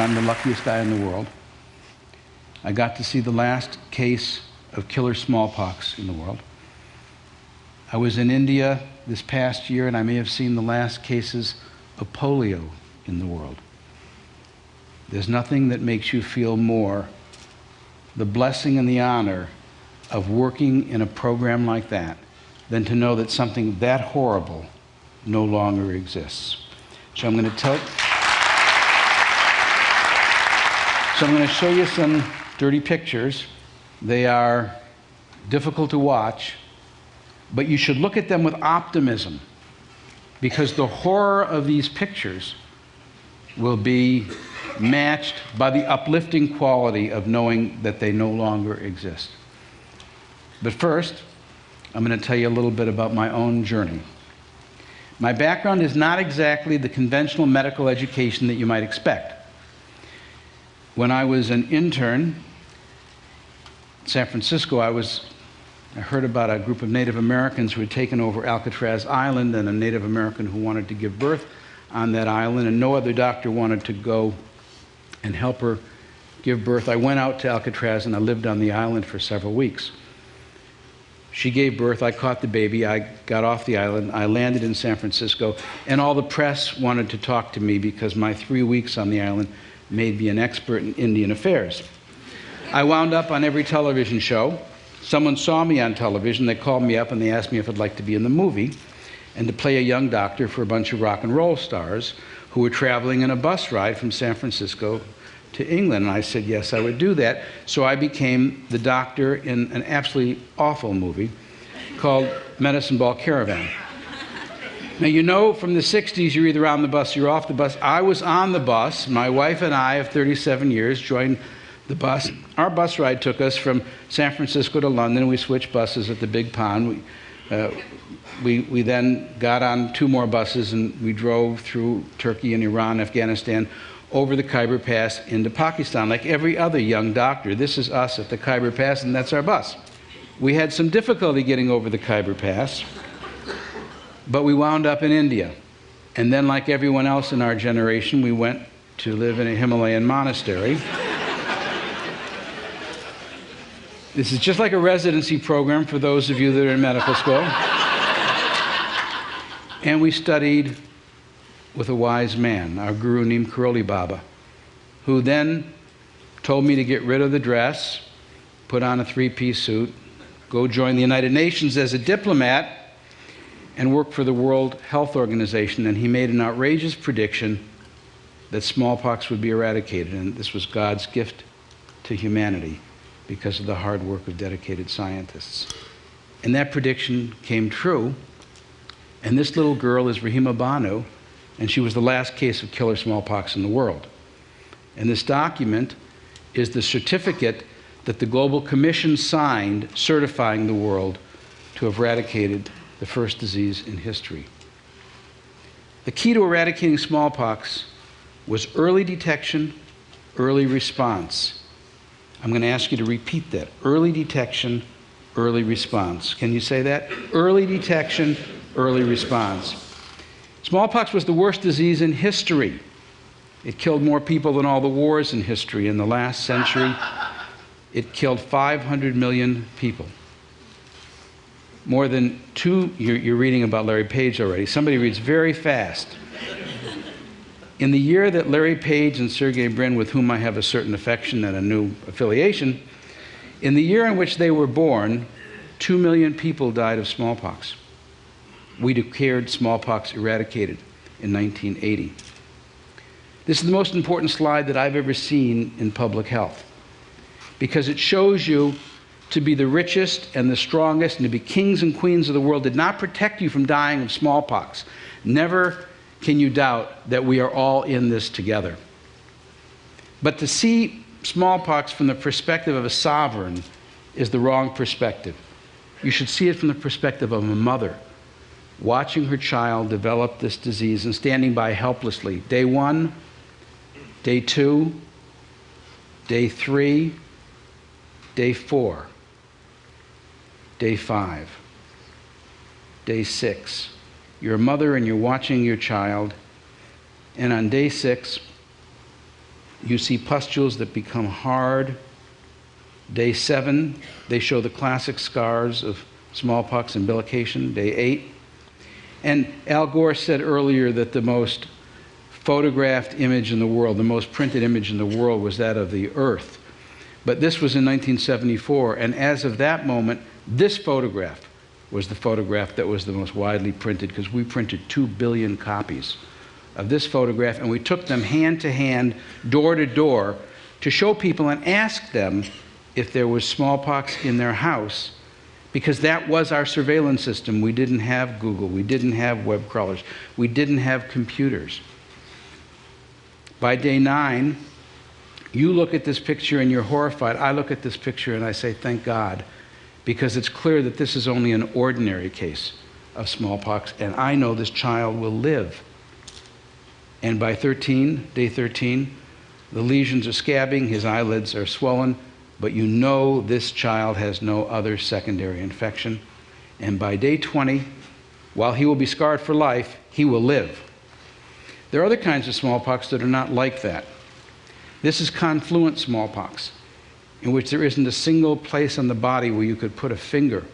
I'm the luckiest guy in the world. I got to see the last case of killer smallpox in the world. I was in India this past year, and I may have seen the last cases of polio in the world. There's nothing that makes you feel more the blessing and the honor of working in a program like that than to know that something that horrible no longer exists. So I'm going to show you some dirty pictures. They are difficult to watch, but you should look at them with optimism, because the horror of these pictures will be matched by the uplifting quality of knowing that they no longer exist. But first, I'm going to tell you a little bit about my own journey. My background is not exactly the conventional medical education that you might expect. When I was an intern in San Francisco, I heard about a group of Native Americans who had taken over Alcatraz Island, and a Native American who wanted to give birth on that island, and no other doctor wanted to go and help her give birth. I went out to Alcatraz and I lived on the island for several weeks. She gave birth, I caught the baby, I got off the island, I landed in San Francisco, and all the press wanted to talk to me because my 3 weeks on the island made me an expert in Indian affairs. I wound up on every television show. Someone saw me on television, they called me up and they asked me if I'd like to be in the movie and to play a young doctor for a bunch of rock and roll stars who were traveling in a bus ride from San Francisco to England. And I said, yes, I would do that. So I became the doctor in an absolutely awful movie called Medicine Ball Caravan. Now, you know, from the 60s, you're either on the bus or you're off the bus. I was on the bus. My wife and I, of 37 years, joined the bus. Our bus ride took us from San Francisco to London. We switched buses at the Big Pond. We then got on 2 more buses and we drove through Turkey and Iran, Afghanistan, over the Khyber Pass into Pakistan. Like every other young doctor, this is us at the Khyber Pass, and that's our bus. We had some difficulty getting over the Khyber Pass, but we wound up in India. And then, like everyone else in our generation, we went to live in a Himalayan monastery. This is just like a residency program for those of you that are in medical school. And we studied with a wise man, our guru named Karoli Baba, who then told me to get rid of the dress, put on a 3-piece suit, go join the United Nations as a diplomat, and work for the World Health Organization. And he made an outrageous prediction that smallpox would be eradicated, and this was God's gift to humanity because of the hard work of dedicated scientists. And that prediction came true, and this little girl is Rahima Banu, and she was the last case of killer smallpox in the world. And this document is the certificate that the Global Commission signed certifying the world to have eradicated the first disease in history. The key to eradicating smallpox was early detection, early response. I'm going to ask you to repeat that. Early detection, early response. Can you say that? Early detection, early response. Smallpox was the worst disease in history. It killed more people than all the wars in history. In the last century, it killed 500 million people. More than you're reading about Larry Page already. Somebody reads very fast. In the year that Larry Page and Sergey Brin, with whom I have a certain affection and a new affiliation, in the year in which they were born, 2 million people died of smallpox. We declared smallpox eradicated in 1980. This is the most important slide that I've ever seen in public health, because it shows you to be the richest and the strongest and to be kings and queens of the world did not protect you from dying of smallpox. Never can you doubt that we are all in this together. But to see smallpox from the perspective of a sovereign is the wrong perspective. You should see it from the perspective of a mother watching her child develop this disease and standing by helplessly. Day 1, day 2, day 3, day 4, day 5, day 6. You're a mother and you're watching your child, and on day 6, You see pustules that become hard. Day 7, they show the classic scars of smallpox umbilication. Day 8. And Al Gore said earlier that the most photographed image in the world, the most printed image in the world, was that of the Earth. But this was in 1974, and as of that moment, this photograph was the photograph that was the most widely printed, because we printed 2 billion copies of this photograph, and we took them hand to hand, door to door, to show people and ask them if there was smallpox in their house, because that was our surveillance system. We didn't have Google, we didn't have web crawlers, we didn't have computers. By day 9, you look at this picture and you're horrified. I look at this picture and I say, thank God, because it's clear that this is only an ordinary case of smallpox, and I know this child will live. And by day 13, the lesions are scabbing, his eyelids are swollen, but you know this child has no other secondary infection. And by day 20, while he will be scarred for life, he will live. There are other kinds of smallpox that are not like that. This is confluent smallpox, in which there isn't a single place on the body where you could put a finger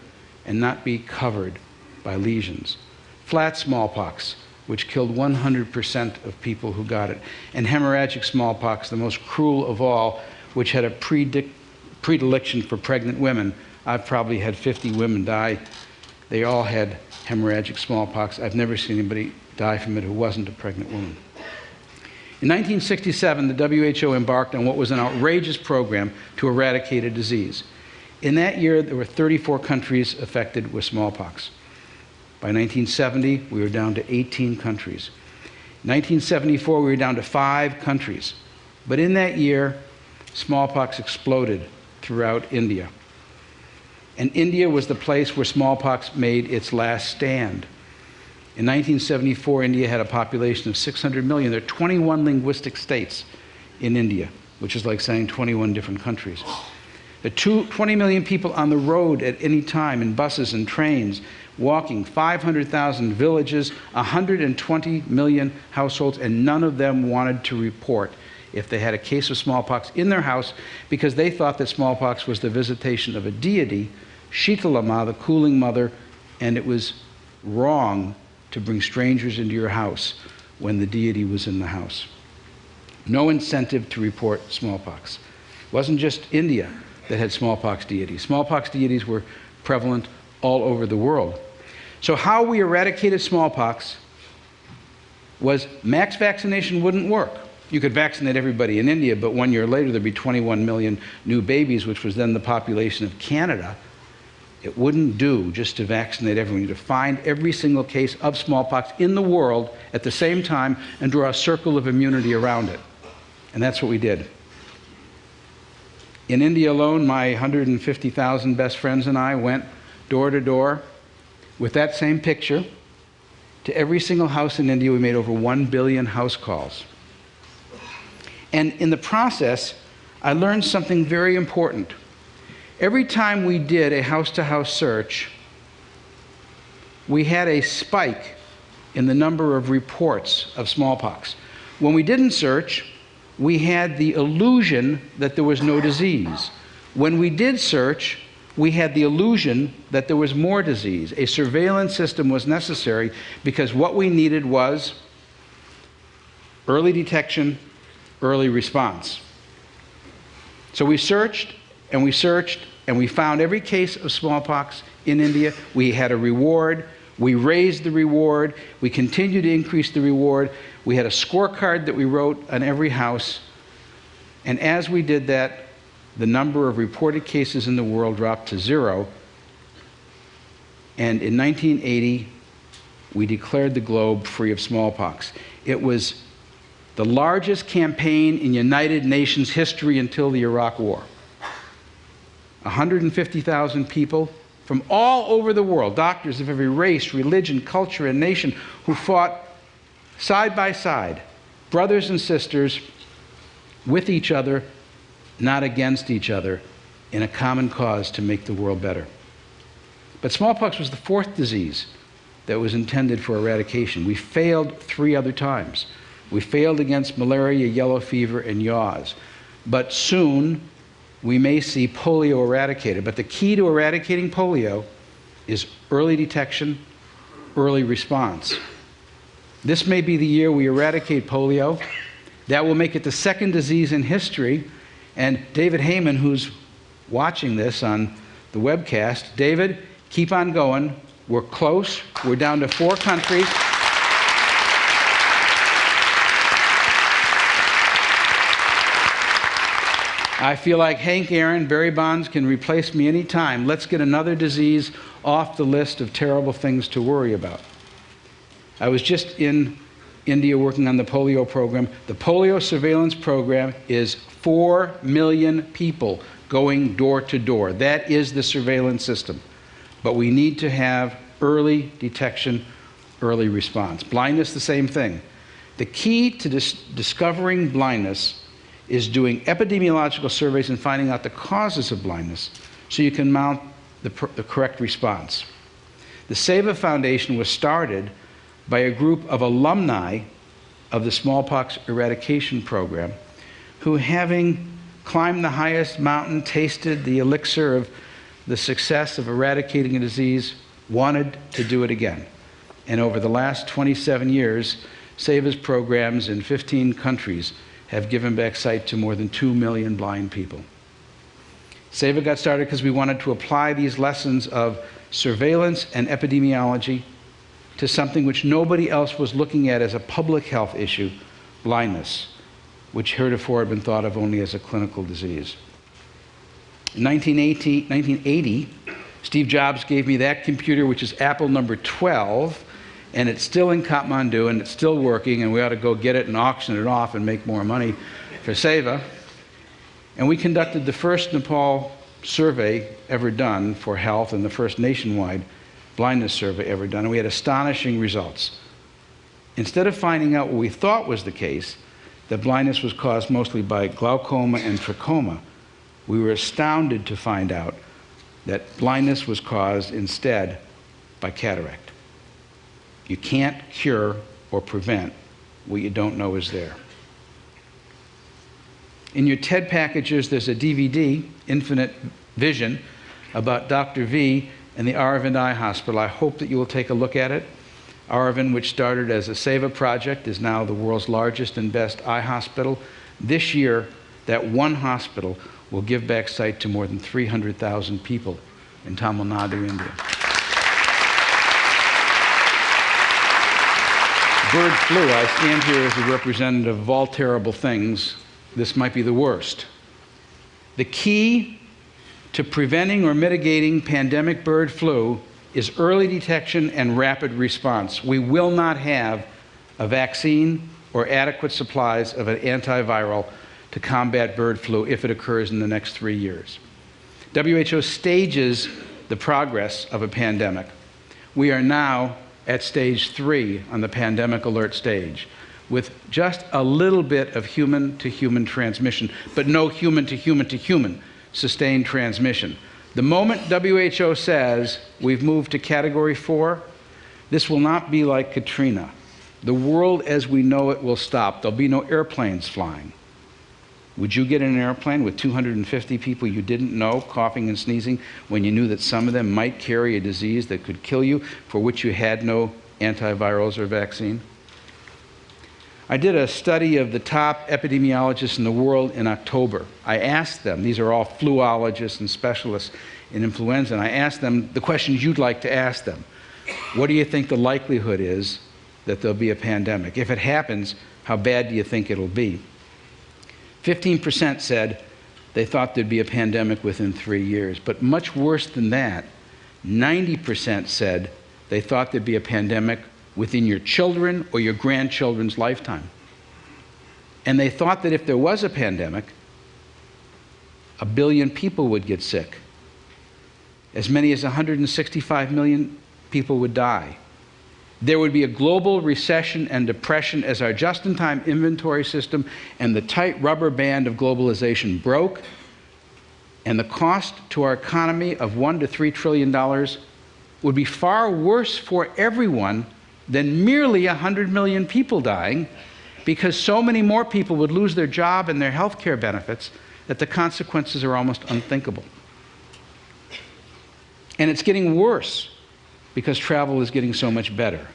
and not be covered by lesions. Flat smallpox, which killed 100% of people who got it. And hemorrhagic smallpox, the most cruel of all, which had a predilection for pregnant women. I've probably had 50 women die. They all had hemorrhagic smallpox. I've never seen anybody die from it who wasn't a pregnant woman. In 1967, the WHO embarked on what was an outrageous program to eradicate a disease. In that year, there were 34 countries affected with smallpox. By 1970, we were down to 18 countries. In 1974, we were down to 5 countries. But in that year, smallpox exploded throughout India. And India was the place where smallpox made its last stand. In 1974, India had a population of 600 million. There are 21 linguistic states in India, which is like saying 21 different countries. There are 20 million people on the road at any time, in buses and trains, walking, 500,000 villages, 120 million households, and none of them wanted to report if they had a case of smallpox in their house, because they thought that smallpox was the visitation of a deity, Shitala, the cooling mother, and it was wrong to bring strangers into your house when the deity was in the house. No incentive to report smallpox. It wasn't just India that had smallpox deities. Smallpox deities were prevalent all over the world. So how we eradicated smallpox was max vaccination wouldn't work. You could vaccinate everybody in India, but 1 year later there'd be 21 million new babies, which was then the population of Canada. It wouldn't do just to vaccinate everyone. You had to find every single case of smallpox in the world at the same time and draw a circle of immunity around it. And that's what we did. In India alone, my 150,000 best friends and I went door to door with that same picture to every single house in India. We made over 1 billion house calls. And in the process, I learned something very important. Every time we did a house-to-house search, we had a spike in the number of reports of smallpox. When we didn't search, we had the illusion that there was no disease. When we did search, we had the illusion that there was more disease. A surveillance system was necessary because what we needed was early detection, early response. So we searched, and we searched, and we found every case of smallpox in India. We had a reward. We raised the reward. We continued to increase the reward. We had a scorecard that we wrote on every house. And as we did that, the number of reported cases in the world dropped to 0. And in 1980, we declared the globe free of smallpox. It was the largest campaign in United Nations history until the Iraq War. 150,000 people from all over the world, doctors of every race, religion, culture, and nation, who fought side by side, brothers and sisters, with each other, not against each other, in a common cause to make the world better. But smallpox was the 4th disease that was intended for eradication. We failed 3 other times. We failed against malaria, yellow fever, and yaws. But soon, we may see polio eradicated. But the key to eradicating polio is early detection, early response. This may be the year we eradicate polio. That will make it the second disease in history. And David Heyman, who's watching this on the webcast, David, keep on going. We're close. We're down to 4 countries. I feel like Hank Aaron, Barry Bonds can replace me anytime. Let's get another disease off the list of terrible things to worry about. I was just in India working on the polio program. The polio surveillance program is 4 million people going door to door. That is the surveillance system. But we need to have early detection, early response. Blindness, the same thing. The key to discovering blindness is doing epidemiological surveys and finding out the causes of blindness so you can mount the correct response. The SEVA Foundation was started by a group of alumni of the smallpox eradication program who, having climbed the highest mountain, tasted the elixir of the success of eradicating a disease, wanted to do it again. And over the last 27 years, SEVA's programs in 15 countries have given back sight to more than 2 million blind people. SEVA got started because we wanted to apply these lessons of surveillance and epidemiology to something which nobody else was looking at as a public health issue, blindness, which heretofore had been thought of only as a clinical disease. In 1980, Steve Jobs gave me that computer, which is Apple number 12, and it's still in Kathmandu, and it's still working, and we ought to go get it and auction it off and make more money for SEVA. And we conducted the first Nepal survey ever done for health and the first nationwide blindness survey ever done, and we had astonishing results. Instead of finding out what we thought was the case, that blindness was caused mostly by glaucoma and trachoma, we were astounded to find out that blindness was caused instead by cataract. You can't cure or prevent what you don't know is there. In your TED packages, there's a DVD, Infinite Vision, about Dr. V and the Aravind Eye Hospital. I hope that you will take a look at it. Aravind, which started as a SEVA project, is now the world's largest and best eye hospital. This year, that one hospital will give back sight to more than 300,000 people in Tamil Nadu, India. Bird flu, I stand here as a representative of all terrible things. This might be the worst. The key to preventing or mitigating pandemic bird flu is early detection and rapid response. We will not have a vaccine or adequate supplies of an antiviral to combat bird flu if it occurs in the next 3 years. WHO stages the progress of a pandemic. We are now at stage 3 on the pandemic alert stage, with just a little bit of human-to-human transmission, but no human-to-human-to-human sustained transmission. The moment WHO says we've moved to category 4, this will not be like Katrina. The world as we know it will stop. There'll be no airplanes flying. Would you get in an airplane with 250 people you didn't know coughing and sneezing when you knew that some of them might carry a disease that could kill you, for which you had no antivirals or vaccine? I did a study of the top epidemiologists in the world in October. I asked them, these are all fluologists and specialists in influenza, and I asked them the questions you'd like to ask them. What do you think the likelihood is that there'll be a pandemic? If it happens, how bad do you think it'll be? 15% said they thought there'd be a pandemic within 3 years. But much worse than that, 90% said they thought there'd be a pandemic within your children or your grandchildren's lifetime. And they thought that if there was a pandemic, 1 billion people would get sick. As many as 165 million people would die. There would be a global recession and depression as our just-in-time inventory system and the tight rubber band of globalization broke, and the cost to our economy of $1 to $3 trillion would be far worse for everyone than merely 100 million people dying, because so many more people would lose their job and their health care benefits that the consequences are almost unthinkable. And it's getting worse because travel is getting so much better.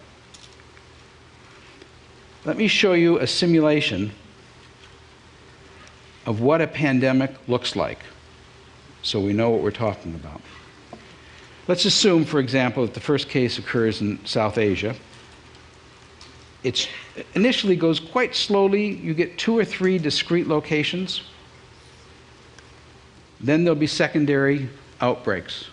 Let me show you a simulation of what a pandemic looks like so we know what we're talking about. Let's assume, for example, that the first case occurs in South Asia. It initially goes quite slowly. You get 2 or 3 discrete locations. Then there'll be secondary outbreaks.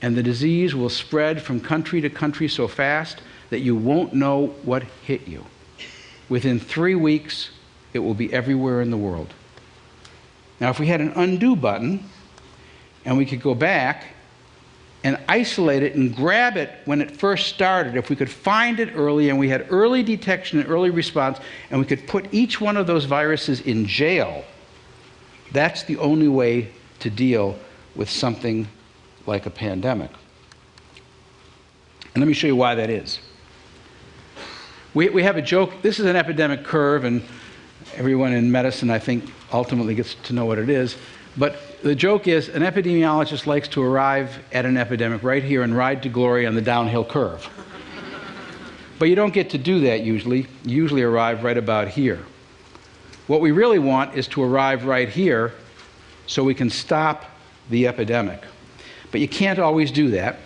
And the disease will spread from country to country so fast that you won't know what hit you. Within 3 weeks, it will be everywhere in the world. Now, if we had an undo button, and we could go back and isolate it and grab it when it first started, if we could find it early and we had early detection and early response, and we could put each one of those viruses in jail, that's the only way to deal with something like a pandemic. And let me show you why that is. We have a joke. This is an epidemic curve, and everyone in medicine, I think, ultimately gets to know what it is. But the joke is an epidemiologist likes to arrive at an epidemic right here and ride to glory on the downhill curve. But you don't get to do that usually. You usually arrive right about here. What we really want is to arrive right here so we can stop the epidemic. But you can't always do that.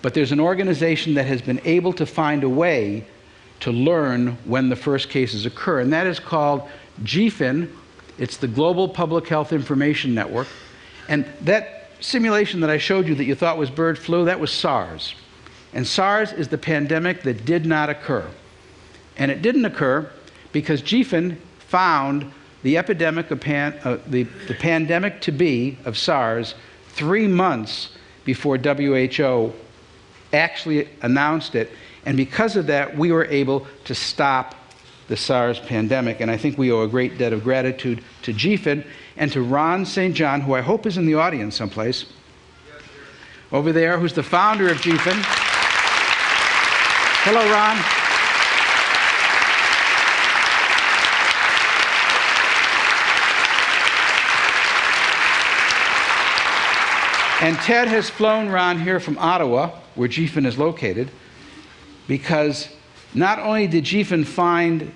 But there's an organization that has been able to find a way to learn when the first cases occur, and that is called GPHIN. It's the Global Public Health Information Network. And that simulation that I showed you that you thought was bird flu, that was SARS. And SARS is the pandemic that did not occur. And it didn't occur because GPHIN found the epidemic of the pandemic to be of SARS 3 months before WHO actually announced it. And because of that, we were able to stop the SARS pandemic. And I think we owe a great debt of gratitude to GPHIN and to Ron St. John, who I hope is in the audience someplace, over there, who's the founder of GPHIN. Hello, Ron. And Ted has flown Ron here from Ottawa, where GPHIN is located, because not only did GPHIN find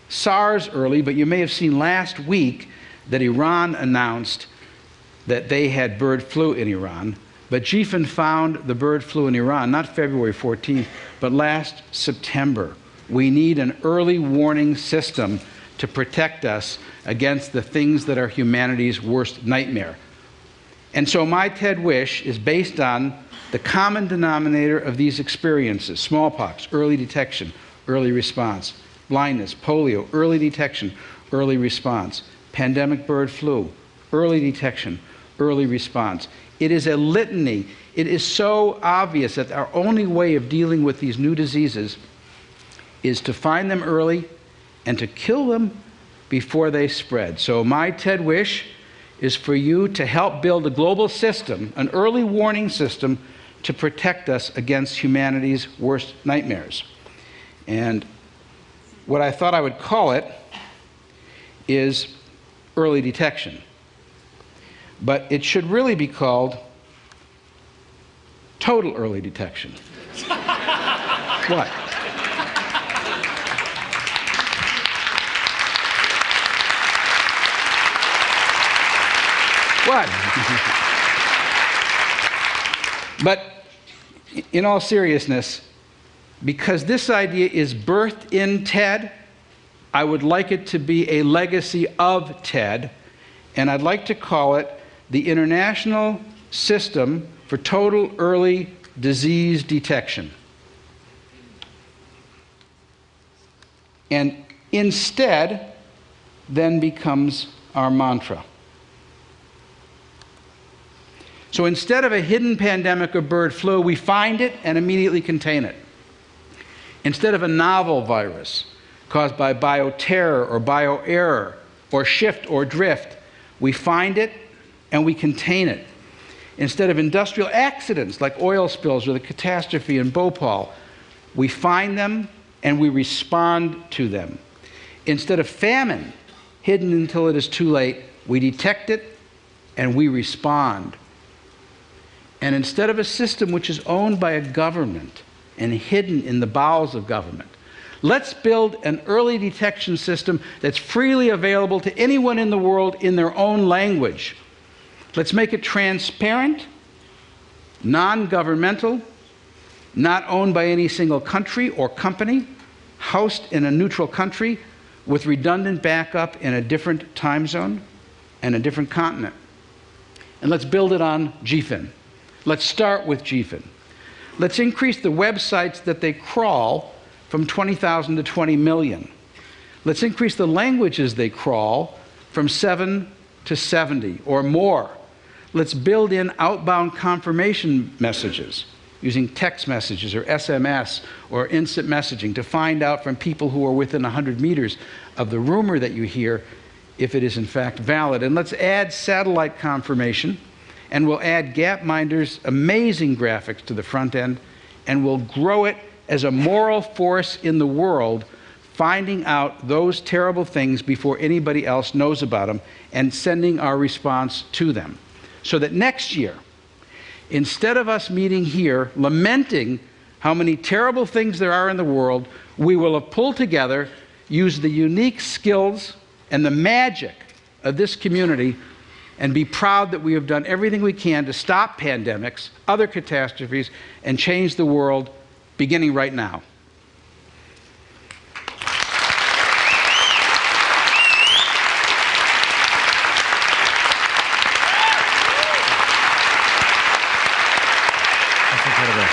SARS early, but you may have seen last week that Iran announced that they had bird flu in Iran. But GPHIN found the bird flu in Iran, not February 14th, but last September. We need an early warning system to protect us against the things that are humanity's worst nightmare. And so my TED Wish is based on the common denominator of these experiences: smallpox, early detection, early response; blindness, polio, early detection, early response; pandemic bird flu, early detection, early response. It is a litany. It is so obvious that our only way of dealing with these new diseases is to find them early and to kill them before they spread. So my TED Wish is for you to help build a global system, an early warning system, to protect us against humanity's worst nightmares. And what I thought I would call it is early detection. But it should really be called total early detection. What? What? But in all seriousness, because this idea is birthed in TED, I would like it to be a legacy of TED, and I'd like to call it the International System for Total Early Disease Detection. And instead then becomes our mantra. So instead of a hidden pandemic of bird flu, we find it and immediately contain it. Instead of a novel virus caused by bioterror or bioerror or shift or drift, we find it and we contain it. Instead of industrial accidents like oil spills or the catastrophe in Bhopal, we find them and we respond to them. Instead of famine, hidden until it is too late, we detect it and we respond. And instead of a system which is owned by a government and hidden in the bowels of government, let's build an early detection system that's freely available to anyone in the world in their own language. Let's make it transparent, non-governmental, not owned by any single country or company, housed in a neutral country with redundant backup in a different time zone and a different continent. And let's build it on GFIN. Let's start with GFIN. Let's increase the websites that they crawl from 20,000 to 20 million. Let's increase the languages they crawl from 7 to 70 or more. Let's build in outbound confirmation messages using text messages or SMS or instant messaging to find out from people who are within 100 meters of the rumor that you hear if it is in fact valid. And let's add satellite confirmation, and we'll add Gapminder's amazing graphics to the front end, and we'll grow it as a moral force in the world, finding out those terrible things before anybody else knows about them and sending our response to them. So that next year, instead of us meeting here lamenting how many terrible things there are in the world, we will have pulled together, used the unique skills and the magic of this community, and be proud that we have done everything we can to stop pandemics, other catastrophes, and change the world beginning right now. That's incredible.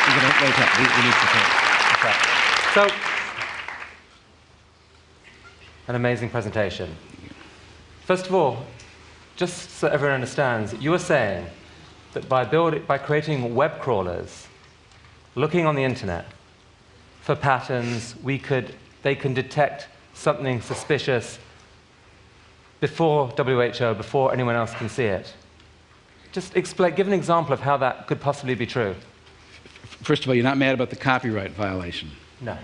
You're going to wait up. We need to talk. So, an amazing presentation. First of all, just so everyone understands, you were saying that by creating web crawlers, looking on the internet for patterns, they can detect something suspicious before WHO, before anyone else can see it. Just give an example of how that could possibly be true. First of all, you're not mad about the copyright violation? No,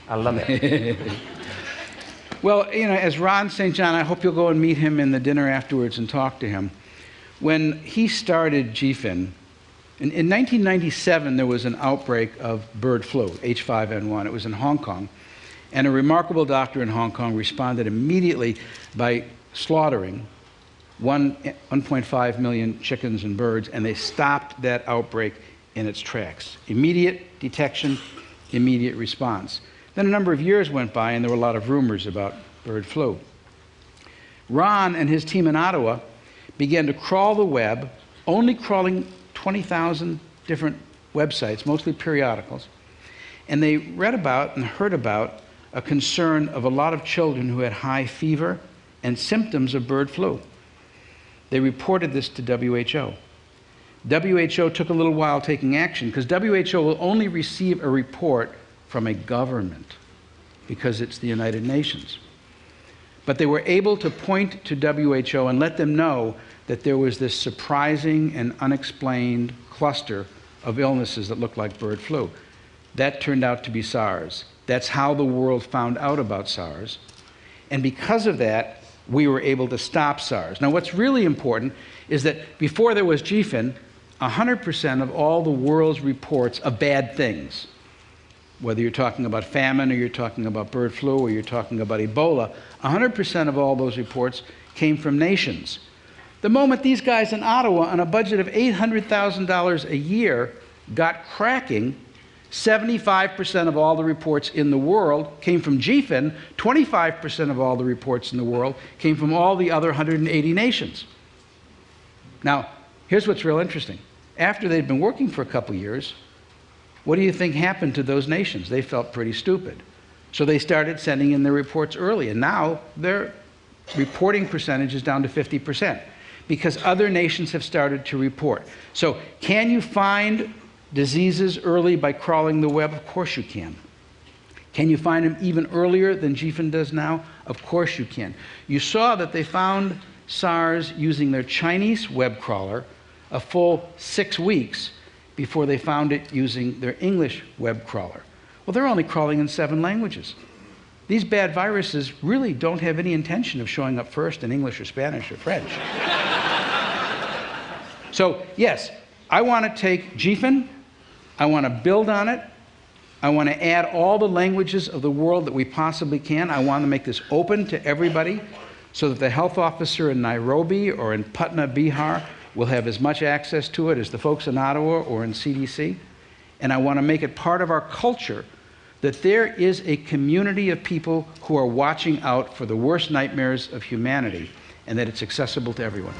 I love it. Well, you know, as Ron St. John, I hope you'll go and meet him in the dinner afterwards and talk to him. When he started GFIN, in 1997 there was an outbreak of bird flu, H5N1. It was in Hong Kong. And a remarkable doctor in Hong Kong responded immediately by slaughtering 1.5 million chickens and birds, and they stopped that outbreak in its tracks. Immediate detection, immediate response. Then a number of years went by, and there were a lot of rumors about bird flu. Ron and his team in Ottawa began to crawl the web, only crawling 20,000 different websites, mostly periodicals, and they read about and heard about a concern of a lot of children who had high fever and symptoms of bird flu. They reported this to WHO. WHO took a little while taking action because WHO will only receive a report from a government because it's the United Nations. But they were able to point to WHO and let them know that there was this surprising and unexplained cluster of illnesses that looked like bird flu. That turned out to be SARS. That's how the world found out about SARS. And because of that, we were able to stop SARS. Now, what's really important is that before there was GFIN, 100% of all the world's reports of bad things, whether you're talking about famine or you're talking about bird flu or you're talking about Ebola, 100% of all those reports came from nations. The moment these guys in Ottawa, on a budget of $800,000 a year, got cracking, 75% of all the reports in the world came from GFIN, 25% of all the reports in the world came from all the other 180 nations. Now, here's what's real interesting. After they'd been working for a couple years, what do you think happened to those nations? They felt pretty stupid. So they started sending in their reports early, and now their reporting percentage is down to 50% because other nations have started to report. So can you find diseases early by crawling the web? Of course you can. Can you find them even earlier than GFIN does now? Of course you can. You saw that they found SARS using their Chinese web crawler a full 6 weeks before they found it using their English web crawler. Well, they're only crawling in 7 languages. these bad viruses really don't have any intention of showing up first in English or Spanish or French. So, yes, I want to take GFIN, I want to build on it, I want to add all the languages of the world that we possibly can. I want to make this open to everybody so that the health officer in Nairobi or in Patna, Bihar will have as much access to it as the folks in Ottawa or in CDC. And I want to make it part of our culture that there is a community of people who are watching out for the worst nightmares of humanity and that it's accessible to everyone.